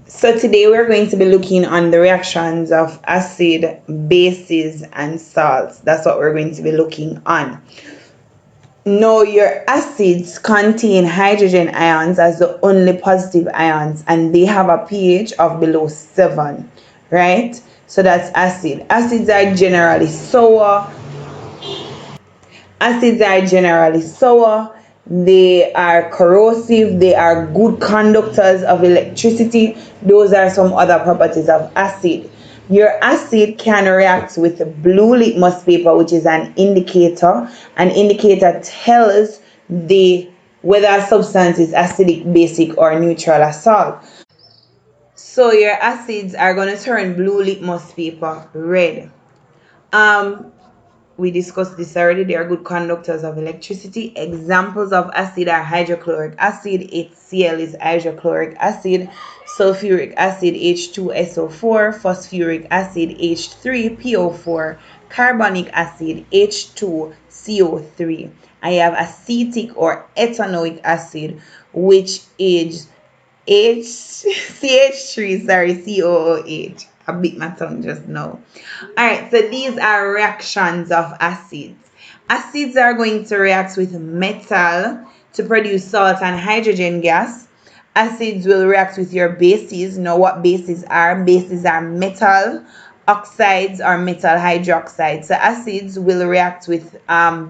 So today we're going to be looking on the reactions of acid, bases, and salts. That's what we're going to be looking on. Now, your acids contain hydrogen ions as the only positive ions, and they have a pH of below 7, right? So that's acid. Acids are generally sour, they are corrosive, they are good conductors of electricity. Those are some other properties of acid. Your acid can react with blue litmus paper, which is an indicator. An indicator tells the whether a substance is acidic, basic, or neutral or salt. So your acids are going to turn blue litmus paper red. We discussed this already. They are good conductors of electricity. Examples of acid are hydrochloric acid, HCl is hydrochloric acid, sulfuric acid, H2SO4, phosphoric acid, H3PO4, carbonic acid, H2CO3. I have acetic or ethanoic acid, which is CH3, sorry, COOH. I bit my tongue just now. Alright, so these are reactions of acids. Acids are going to react with metal to produce salt and hydrogen gas. Acids will react with your bases. Know what bases are? Bases are metal oxides or metal hydroxides. So acids will react with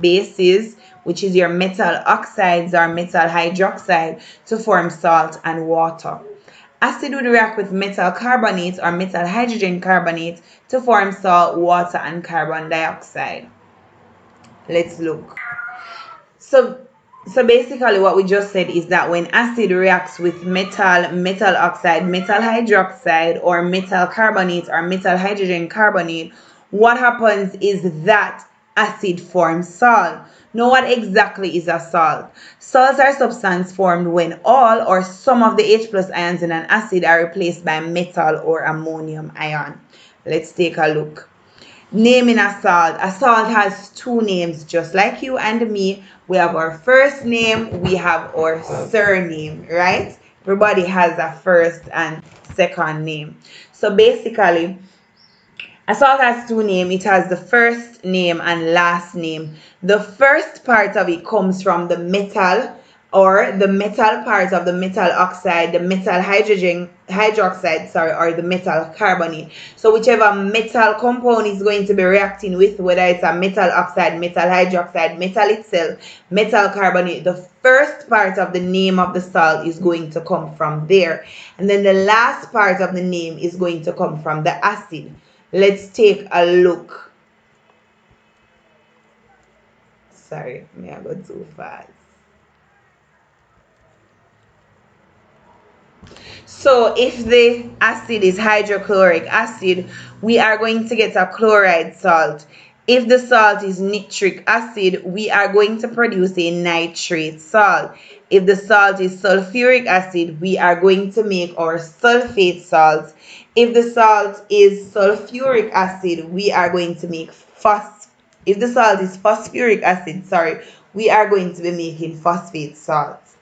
bases, which is your metal oxides or metal hydroxide, to form salt and water. Acid would react with metal carbonate or metal hydrogen carbonate to form salt, water, and carbon dioxide. Let's look. So basically what we just said is that when acid reacts with metal oxide, metal hydroxide, or metal carbonate or metal hydrogen carbonate, what happens is that acid forms salt. Now, what exactly is a salt? Salts are substances formed when all or some of the H plus ions in an acid are replaced by metal or ammonium ion. Let's take a look. Naming a salt. A salt has two names, just like you and me. We have our first name, we have our surname, right? Everybody has a first and second name. So basically, a salt has two names. It has the first name and last name. The first part of it comes from the metal, or the metal part of the metal oxide, the metal hydroxide, sorry, or the metal carbonate. So whichever metal compound is going to be reacting with, whether it's a metal oxide, metal hydroxide, metal itself, metal carbonate, the first part of the name of the salt is going to come from there. And then the last part of the name is going to come from the acid. Let's take a look. Sorry, may I go too fast? So if the acid is hydrochloric acid, we are going to get a chloride salt. If the salt is nitric acid, we are going to produce a nitrate salt. If the salt is sulfuric acid, we are going to make our sulfate salts. If the salt is sulfuric acid, we are going to make if the salt is phosphoric acid, sorry, we are going to be making phosphate salts.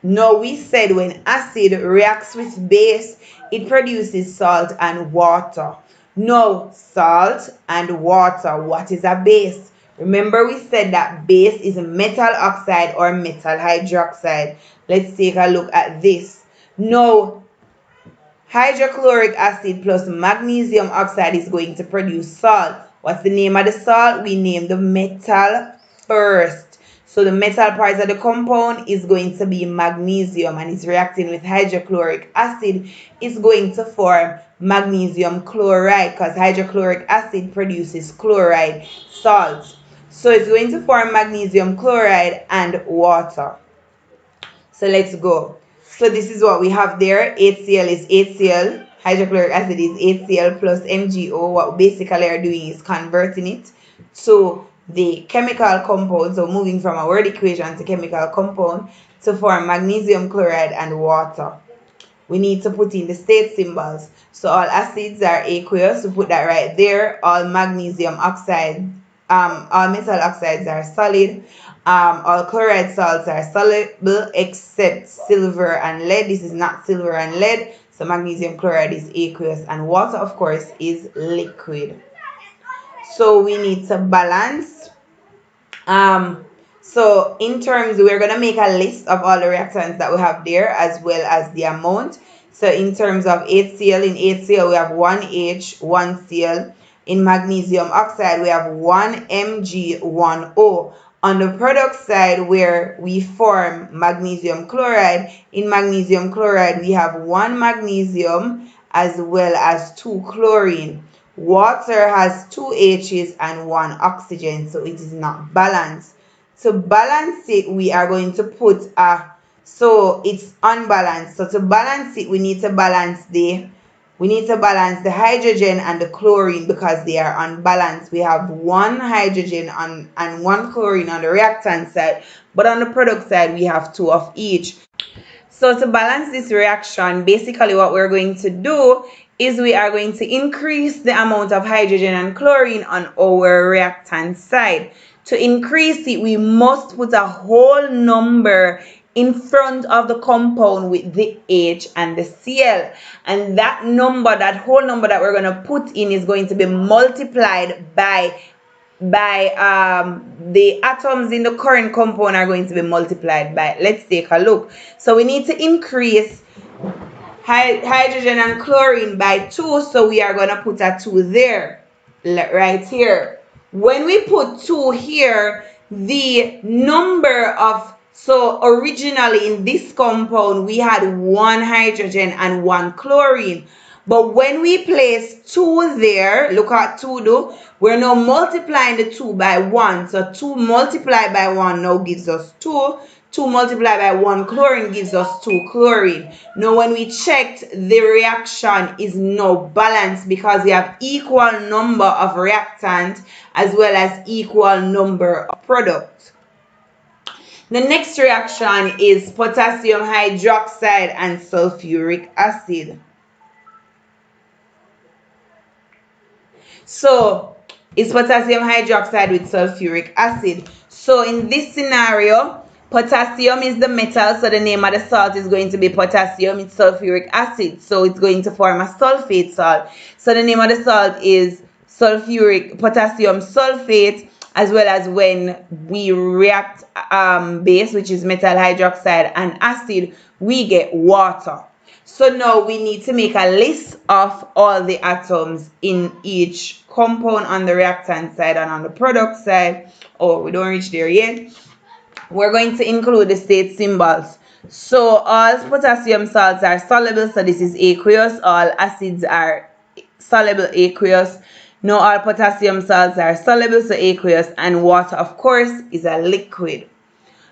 Now, we said when acid reacts with base, it produces salt and water. Now, salt and water, what is a base? Remember, we said that base is metal oxide or metal hydroxide. Let's take a look at this. Now, hydrochloric acid plus magnesium oxide is going to produce salt. What's the name of the salt? We name the metal first. So the metal part of the compound is going to be magnesium, and it's reacting with hydrochloric acid. It's going to form magnesium chloride, because hydrochloric acid produces chloride salts. So it's going to form magnesium chloride and water. So let's go. So this is what we have there. HCl is HCl. Hydrochloric acid is HCl plus MgO. What we basically are doing is converting it to the chemical compound. So moving from a word equation to chemical compound to form magnesium chloride and water. We need to put in the state symbols. So all acids are aqueous. We put that right there. All magnesium oxide, all metal oxides are solid. All chloride salts are soluble except silver and lead. This is not silver and lead. So magnesium chloride is aqueous, and water, of course, is liquid. So we need to balance. So in terms, we're going to make a list of all the reactants that we have there, as well as the amount. So in terms of HCl, in HCl we have 1H, 1Cl. In magnesium oxide we have 1 Mg, 1 O. On the product side, where we form magnesium chloride, in magnesium chloride we have 1 magnesium as well as 2 chlorine. Water has 2 H's and 1 oxygen, so it is not balanced. To balance it, we are going to put so it's unbalanced. So to balance it, we need to balance the hydrogen and the chlorine because they are unbalanced. We have 1 hydrogen and 1 chlorine on the reactant side, but on the product side we have 2 of each. So to balance this reaction, basically what we're going to do is we are going to increase the amount of hydrogen and chlorine on our reactant side. To increase it, we must put a whole number in front of the compound with the H and the Cl. And that number, that whole number that we're going to put in is going to be multiplied by the atoms in the current compound are going to be multiplied by. Let's take a look. So we need to increase hydrogen and chlorine by 2, so we are going to put a 2 there, right here. When we put 2 here, the number of, so originally in this compound we had 1 hydrogen and 1 chlorine, but when we place 2 there, look at 2 do, we're now multiplying the 2 by 1. So 2 multiplied by 1 now gives us 2. 2 multiplied by 1 chlorine gives us 2 chlorine. Now when we checked, the reaction is now balanced because we have equal number of reactant as well as equal number of product. The next reaction is potassium hydroxide and sulfuric acid. So it's potassium hydroxide with sulfuric acid. So in this scenario, potassium is the metal, so the name of the salt is going to be potassium. It's sulfuric acid, so it's going to form a sulfate salt. So the name of the salt is potassium sulfate, as well as when we react base, which is metal hydroxide, and acid, we get water. So now we need to make a list of all the atoms in each compound on the reactant side and on the product side. Oh, we don't reach there yet. We're going to include the state symbols. So all potassium salts are soluble, so this is aqueous. All acids are soluble, aqueous. Now all potassium salts are soluble, so aqueous, and water, of course, is a liquid.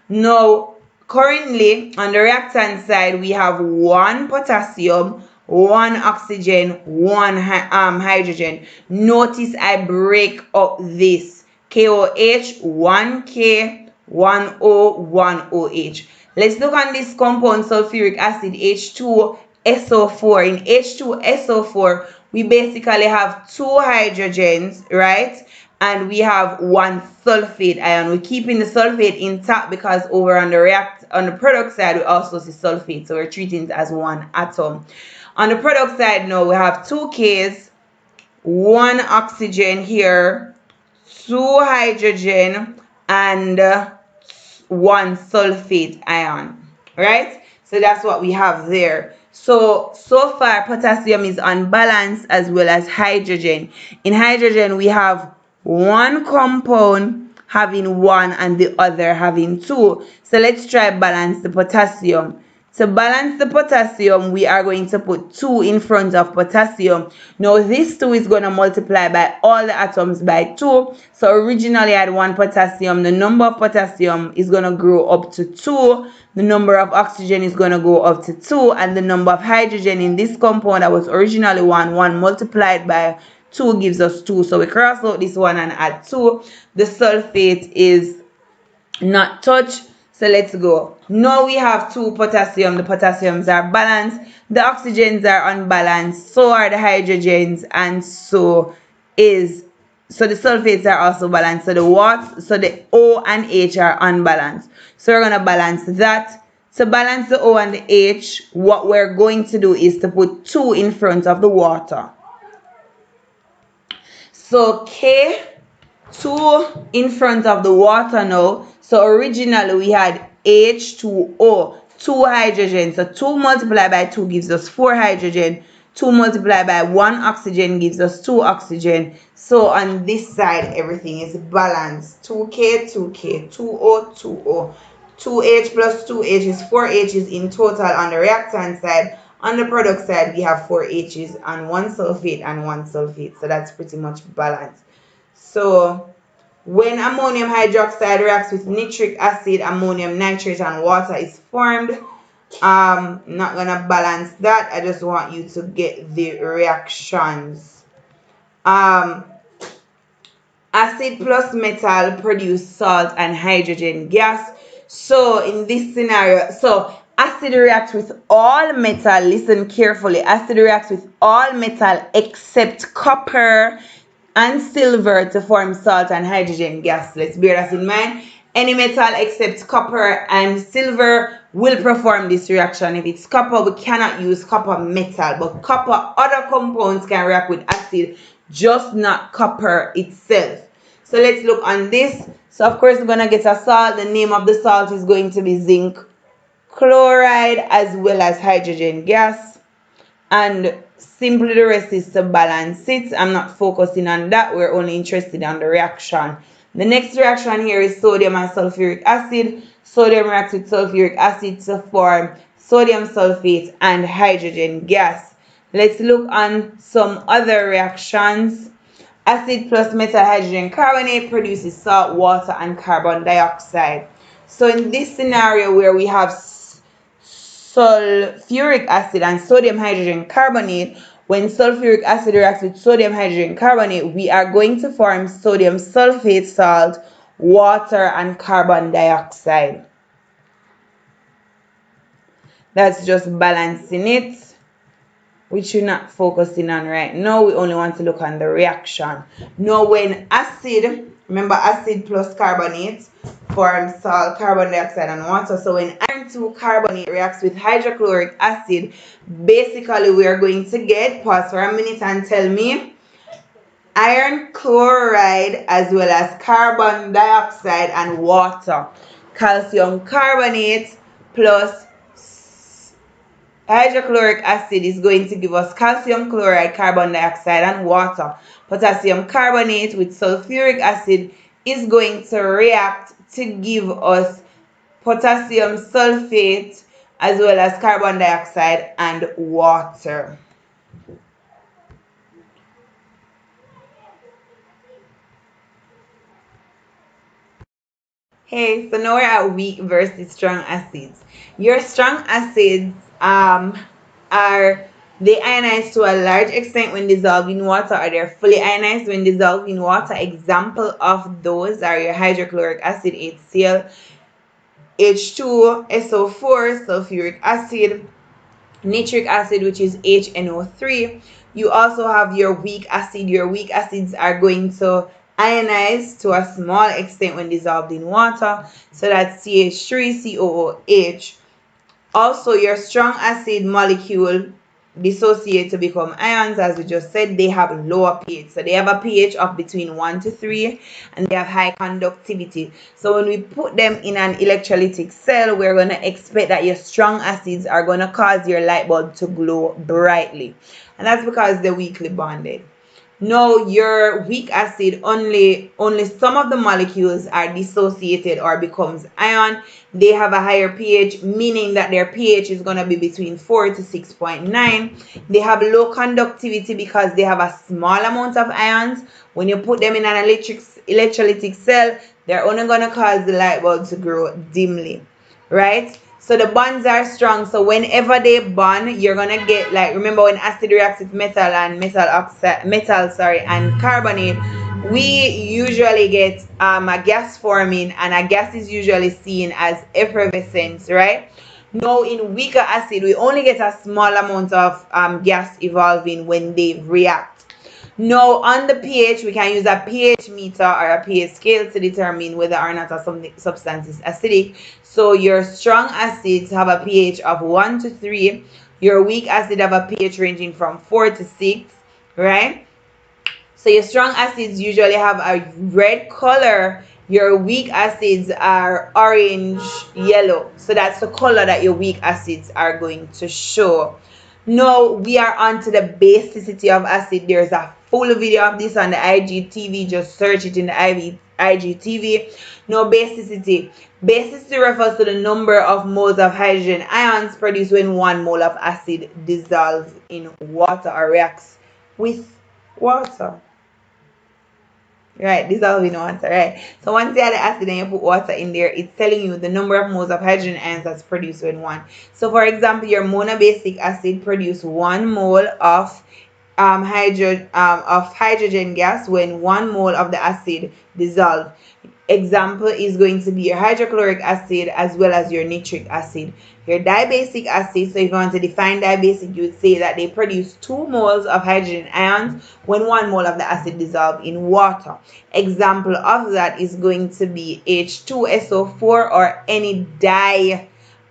Now currently on the reactant side we have 1 potassium, 1 oxygen, 1 hydrogen. Notice I break up this KOH, 1K, 1O, 1OH. Let's look on this compound sulfuric acid, H2SO4. In H2SO4 we basically have 2 hydrogens, right? And we have 1 sulfate ion. We're keeping the sulfate intact because over on the product side we also see sulfate, so we're treating it as 1 atom. On the product side now we have 2 Ks, 1 oxygen here, 2 hydrogen, and 1 sulfate ion, right? So that's what we have there. So far potassium is unbalanced as well as hydrogen. In hydrogen we have 1 compound having 1 and the other having 2. So let's try balance the potassium. To balance the potassium, we are going to put 2 in front of potassium. Now this 2 is going to multiply by all the atoms by 2. So originally I had 1 potassium. The number of potassium is going to grow up to 2. The number of oxygen is going to go up to 2. And the number of hydrogen in this compound that was originally 1 multiplied by 2 gives us 2. So we cross out this 1 and add 2. The sulfate is not touched. So let's go. Now we have 2 potassium. The potassiums are balanced. The oxygens are unbalanced. So are the hydrogens. And so is so the sulfates are also balanced. So the O and H are unbalanced. So we're gonna balance that. To balance the O and the H, what we're going to do is to put 2 in front of the water. So K2 in front of the water now. So originally we had H2O, 2 hydrogen. So 2 multiplied by 2 gives us 4 hydrogen. 2 multiplied by 1 oxygen gives us 2 oxygen. So on this side, everything is balanced. 2K, 2K, 2O, 2O. 2H plus 2H is 4 H's in total on the reactant side. On the product side, we have 4 H's and 1 sulfate and 1 sulfate. So that's pretty much balanced. So when ammonium hydroxide reacts with nitric acid, ammonium nitrate, and water is formed. I'm not gonna balance that. I just want you to get the reactions. Acid plus metal produce salt and hydrogen gas. So in this scenario, so acid reacts with all metal. Listen carefully. Acid reacts with all metal except copper and silver to form salt and hydrogen gas. Let's bear that in mind. Any metal except copper and silver will perform this reaction. If it's copper, we cannot use copper metal, but copper other compounds can react with acid, just not copper itself. So let's look on this. So of course we're gonna get a salt. The name of the salt is going to be zinc chloride as well as hydrogen gas, and simply the rest is to balance it. I'm not focusing on that. We're only interested in the reaction. The next reaction here is sodium and sulfuric acid. Sodium reacts with sulfuric acid to form sodium sulfate and hydrogen gas. Let's look on some other reactions. Acid plus metal hydrogen carbonate produces salt, water, and carbon dioxide. So in this scenario where we have sulfuric acid and sodium hydrogen carbonate, when sulfuric acid reacts with sodium hydrogen carbonate, we are going to form sodium sulfate salt, water, and carbon dioxide. That's just balancing it, which we're not focusing on right now. We only want to look on the reaction. Now when acid, remember acid plus carbonate forms salt, carbon dioxide, and water. So when iron 2 carbonate reacts with hydrochloric acid, basically we are going to get, pause for a minute and tell me, iron chloride as well as carbon dioxide and water. Calcium carbonate plus hydrochloric acid is going to give us calcium chloride, carbon dioxide, and water. Potassium carbonate with sulfuric acid is going to react to give us potassium sulfate as well as carbon dioxide and water. Hey, so now we're at weak versus strong acids. Your strong acids are they ionized to a large extent when dissolved in water, or they're fully ionized when dissolved in water. Example of those are your hydrochloric acid, HCl, H2, SO4, sulfuric acid, nitric acid, which is HNO3. You also have your weak acid. Your weak acids are going to ionize to a small extent when dissolved in water. So that's CH3, COOH. Also, your strong acid molecule dissociate to become ions. As we just said, they have lower pH. So they have a pH of between 1 to 3 and they have high conductivity. So when we put them in an electrolytic cell, we're going to expect that your strong acids are going to cause your light bulb to glow brightly. And that's because they're weakly bonded. No, your weak acid, only some of the molecules are dissociated or becomes ion. They have a higher pH, meaning that their pH is going to be between 4 to 6.9. They have low conductivity because they have a small amount of ions. When you put them in an electrolytic cell, they're only going to cause the light bulb to glow dimly, right? So the bonds are strong. So whenever they bond, you're gonna get, like, remember when acid reacts with metal and and carbonate, we usually get a gas forming, and a gas is usually seen as effervescence, right? Now in weaker acid, we only get a small amount of gas evolving when they react. Now, on the pH, we can use a pH meter or a pH scale to determine whether or not a substance is acidic. So your strong acids have a pH of 1 to 3. Your weak acid have a pH ranging from 4 to 6, right? So your strong acids usually have a red color. Your weak acids are orange, yellow. So that's the color that your weak acids are going to show. Now we are on to the basicity of acid. There's a full video of this on the IGTV. Just search it in the IGTV. Now basicity. Basicity refers to the number of moles of hydrogen ions produced when 1 mole of acid dissolves in water or reacts with water. Right, dissolving water, right? So once you add the acid and you put water in there, it's telling you the number of moles of hydrogen ions that's produced when one. So for example, your monobasic acid produce 1 mole of hydrogen gas when 1 mole of the acid dissolved. Example is going to be your hydrochloric acid as well as your nitric acid. Your dibasic acid, so if you want to define dibasic, you would say that they produce 2 moles of hydrogen ions when 1 mole of the acid dissolved in water. Example of that is going to be H2SO4 or any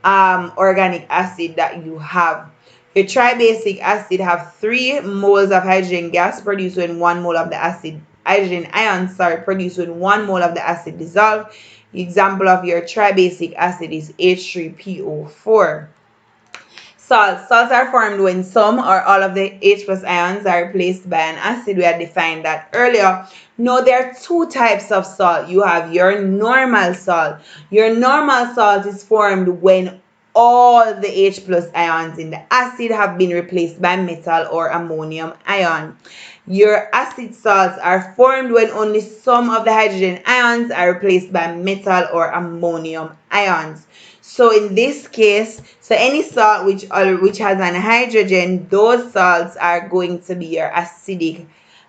organic acid that you have. Your tribasic acid have 3 moles of hydrogen gas produced when 1 mole of the hydrogen ions produced when 1 mole of the acid dissolved. Example of your tribasic acid is H3PO4. Salts. Salts are formed when some or all of the H plus ions are replaced by an acid. We had defined that earlier. Now there are 2 types of salt. You have your normal salt. Your normal salt is formed when all the H plus ions in the acid have been replaced by metal or ammonium ion. Your acid salts are formed when only some of the hydrogen ions are replaced by metal or ammonium ions. So in this case, so any salt which has an hydrogen, those salts are going to be your acidic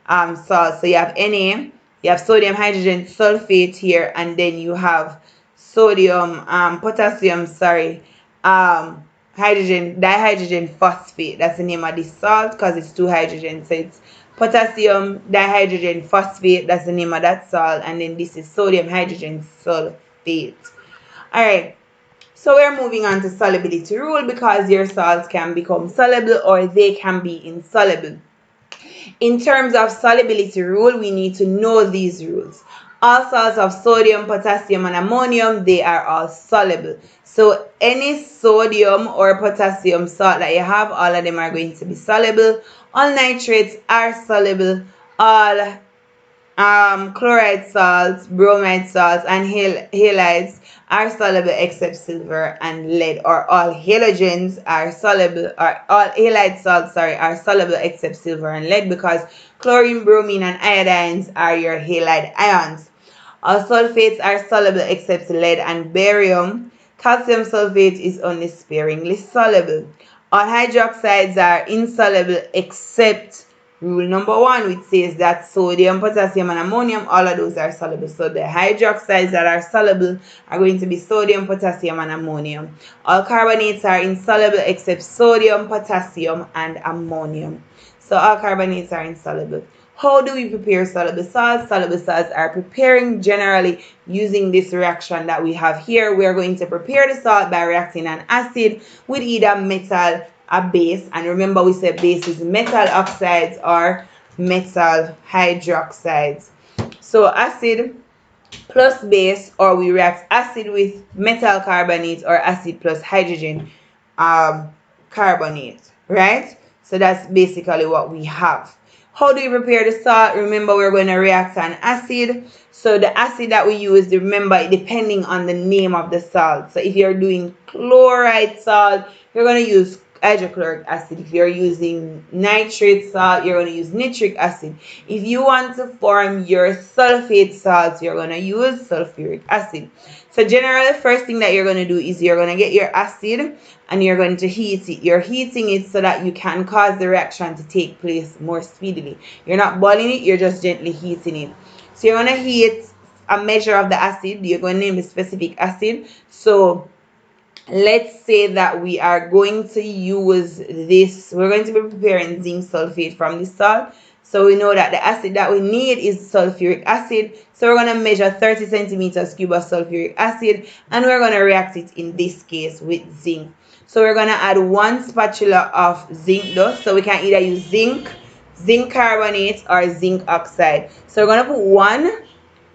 salts. So you have Na, you have sodium hydrogen sulfate here, and then you have potassium, hydrogen dihydrogen phosphate. That's the name of the salt because it's 2 hydrogens. So it's potassium dihydrogen phosphate. That's the name of that salt. And then this is sodium hydrogen sulfate. All right. So we're moving on to solubility rule because your salts can become soluble or they can be insoluble. In terms of solubility rule, we need to know these rules. All salts of sodium, potassium, and ammonium, they are all soluble. So any sodium or potassium salt that you have, all of them are going to be soluble. All nitrates are soluble. All chloride salts, bromide salts, and halides are soluble except silver and lead, or all halogens are soluble, or all halide salts are soluble except silver and lead, because chlorine, bromine, and iodines are your halide ions. All sulfates are soluble except lead and barium. Calcium sulfate is only sparingly soluble. All hydroxides are insoluble except rule number 1, which says that sodium, potassium, and ammonium, all of those are soluble. So the hydroxides that are soluble are going to be sodium, potassium, and ammonium. All carbonates are insoluble except sodium, potassium, and ammonium. So all carbonates are insoluble. How do we prepare soluble salts? Soluble salts are preparing generally using this reaction that we have here. We are going to prepare the salt by reacting an acid with either metal, a base, and remember we said base is metal oxides or metal hydroxides. So acid plus base, or we react acid with metal carbonate or acid plus hydrogen carbonate, right? So that's basically what we have. How do we prepare the salt? Remember, we're going to react an acid. So the acid that we use, remember, depending on the name of the salt. So if you're doing chloride salt, you're going to use hydrochloric acid. If you're using nitrate salt, you're going to use nitric acid. If you want to form your sulfate salts, you're going to use sulfuric acid. So generally, the first thing that you're going to do is you're going to get your acid and you're going to heat it. You're heating it so that you can cause the reaction to take place more speedily. You're not boiling it, you're just gently heating it. So you're going to heat a measure of the acid. You're going to name the specific acid. So let's say that we are going to use this. We're going to be preparing zinc sulfate from this salt. So we know that the acid that we need is sulfuric acid. So we're going to measure 30 centimeters cube of sulfuric acid, and we're going to react it in this case with zinc. So we're going to add 1 spatula of zinc dust. So we can either use zinc carbonate, or zinc oxide. So we're going to put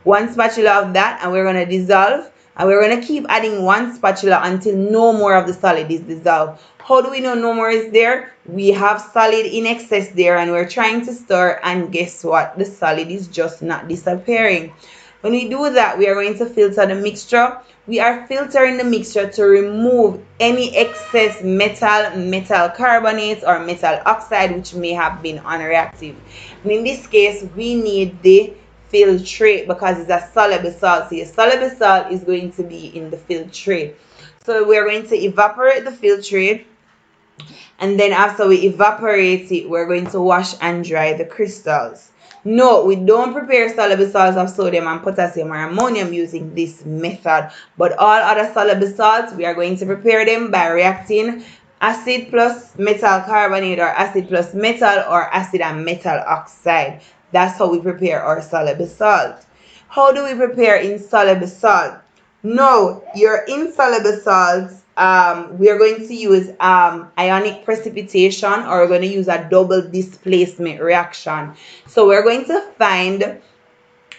one spatula of that, and we're going to dissolve, and we're going to keep adding 1 spatula until no more of the solid is dissolved. How do we know no more is there? We have solid in excess there, and we're trying to stir, and guess what? The solid is just not disappearing. When we do that, we are going to filter the mixture. We are filtering the mixture to remove any excess metal carbonate, or metal oxide, which may have been unreactive. And in this case, we need the filtrate because it's a soluble salt. So your soluble salt is going to be in the filtrate. So we're going to evaporate the filtrate, and then after we evaporate it, we're going to wash and dry the crystals. No, we don't prepare soluble salts of sodium and potassium or ammonium using this method, but all other soluble salts, we are going to prepare them by reacting acid plus metal carbonate, or acid plus metal, or acid and metal oxide. That's how we prepare our soluble salt. How do we prepare insoluble salt? No, your insoluble salts, we are going to use ionic precipitation, or we're going to use a double displacement reaction. So we're going to find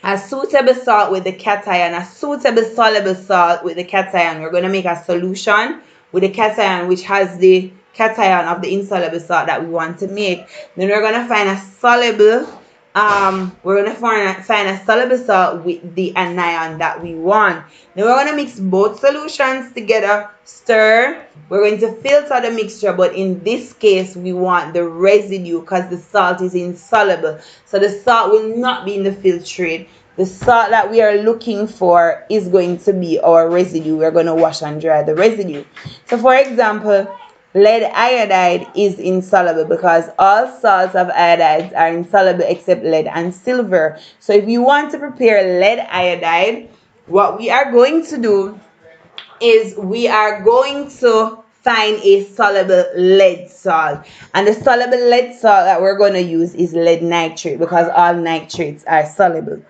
a suitable salt with the cation, a suitable soluble salt with the cation. We're going to make a solution with the cation which has the cation of the insoluble salt that we want to make. Then we're going to find a soluble find a soluble salt with the anion that we want. Then we're going to mix both solutions together, stir. We're going to filter the mixture, but in this case we want the residue because the salt is insoluble. So the salt will not be in the filtrate. The salt that we are looking for is going to be our residue. We're going to wash and dry the residue. So for example, lead iodide is insoluble because all salts of iodides are insoluble except lead and silver. So if you want to prepare lead iodide, what we are going to do is we are going to find a soluble lead salt. And the soluble lead salt that we're going to use is lead nitrate because all nitrates are soluble.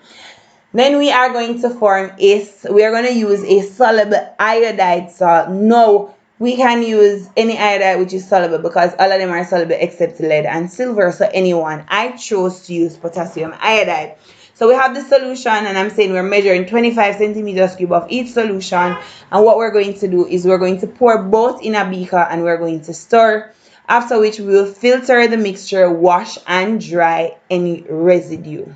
Then we are going to use a soluble iodide salt. No, we can use any iodide which is soluble because all of them are soluble except lead and silver. So anyone. I chose to use potassium iodide. So we have the solution, and I'm saying we're measuring 25 centimeters cube of each solution. And what we're going to do is we're going to pour both in a beaker and we're going to stir. After which we will filter the mixture, wash and dry any residue.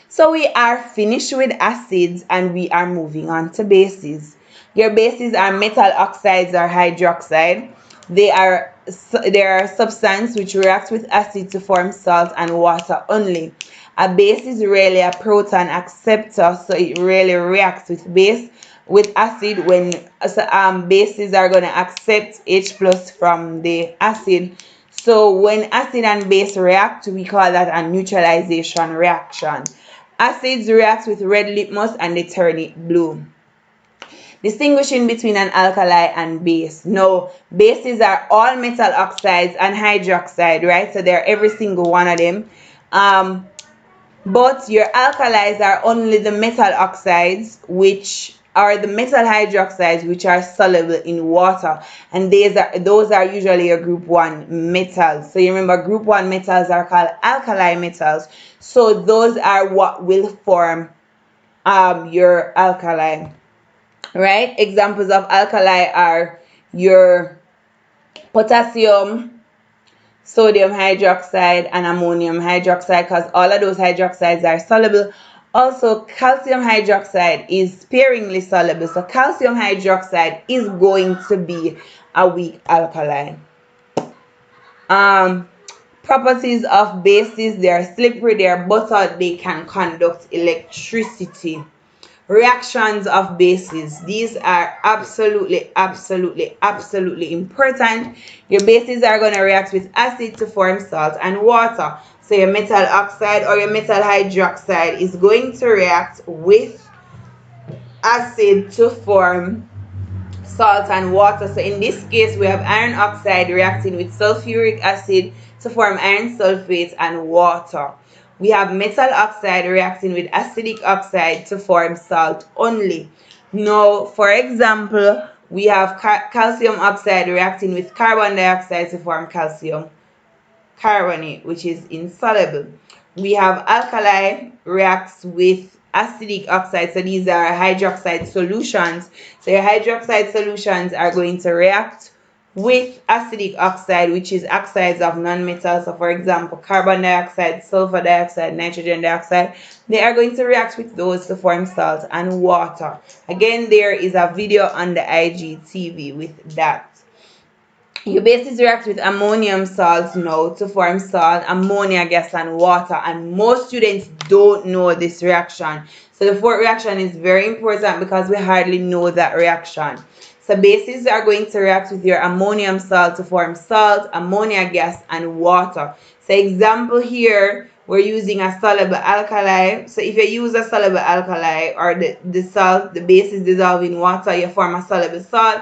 So we are finished with acids and we are moving on to bases. Your bases are metal oxides or hydroxide. They are a substance which reacts with acid to form salt and water only. A base is really a proton acceptor, so it really reacts with acid when bases are going to accept H plus from the acid. So when acid and base react, we call that a neutralization reaction. Acids react with red litmus and they turn it blue. Distinguishing between an alkali and base. No, bases are all metal oxides and hydroxide, right? So they're every single one of them. But your alkalis are only the metal oxides, which are the metal hydroxides, which are soluble in water. And those are usually your group 1 metals. So you remember group 1 metals are called alkali metals. So those are what will form your alkali. Right? Examples of alkali are your potassium, sodium hydroxide, and ammonium hydroxide because all of those hydroxides are soluble. Also, calcium hydroxide is sparingly soluble. So calcium hydroxide is going to be a weak alkali. Properties of bases: they are slippery, they are buttered, they can conduct electricity. Reactions of bases. These are absolutely important. Your bases are going to react with acid to form salt and water. So your metal oxide or your metal hydroxide is going to react with acid to form salt and water. So in this case, we have iron oxide reacting with sulfuric acid to form iron sulfate and water. We have metal oxide reacting with acidic oxide to form salt only. Now, for example, we have calcium oxide reacting with carbon dioxide to form calcium carbonate, which is insoluble. We have alkali reacts with acidic oxide, so these are hydroxide solutions. So your hydroxide solutions are going to react with acidic oxide, which is oxides of non-metals. So for example, carbon dioxide, sulfur dioxide, nitrogen dioxide, they are going to react with those to form salt and water. Again, there is a video on the IGTV with that. Your bases react with ammonium salts now to form salt, ammonia gas, and water. And most students don't know this reaction. So the fourth reaction is very important because we hardly know that reaction. So bases are going to react with your ammonium salt to form salt, ammonia gas, and water. So example here, we're using a soluble alkali. So if you use a soluble alkali or the salt, the base is dissolved in water, you form a soluble salt.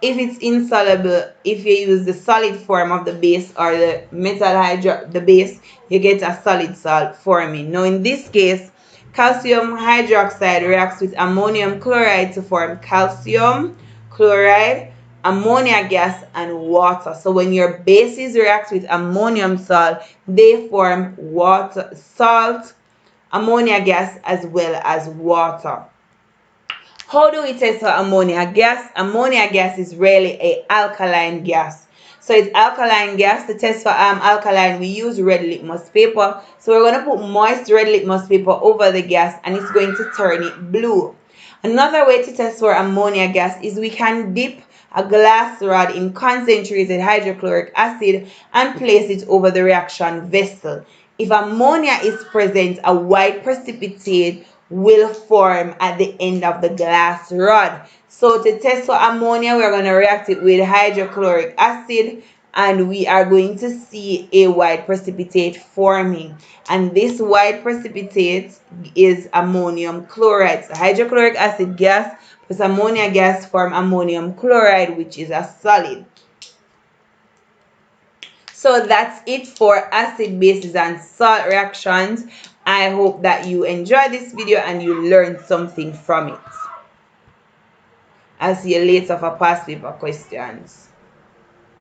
If it's insoluble, if you use the solid form of the base or the the base, you get a solid salt forming. Now in this case, calcium hydroxide reacts with ammonium chloride to form calcium chloride, ammonia gas, and water. So when your bases react with ammonium salt, they form water, salt, ammonia gas, as well as water. How do we test for ammonia gas? Ammonia gas is really an alkaline gas. So it's alkaline gas. To test for alkaline, we use red litmus paper. So we're going to put moist red litmus paper over the gas and it's going to turn it blue. Another way to test for ammonia gas is we can dip a glass rod in concentrated hydrochloric acid and place it over the reaction vessel. If ammonia is present, a white precipitate will form at the end of the glass rod. So to test for ammonia, we're going to react it with hydrochloric acid and we are going to see a white precipitate forming. And this white precipitate is ammonium chloride. So hydrochloric acid gas plus ammonia gas form ammonium chloride, which is a solid. So that's it for acid, bases, and salt reactions. I hope that you enjoyed this video and you learned something from it. I'll see you later for past paper questions.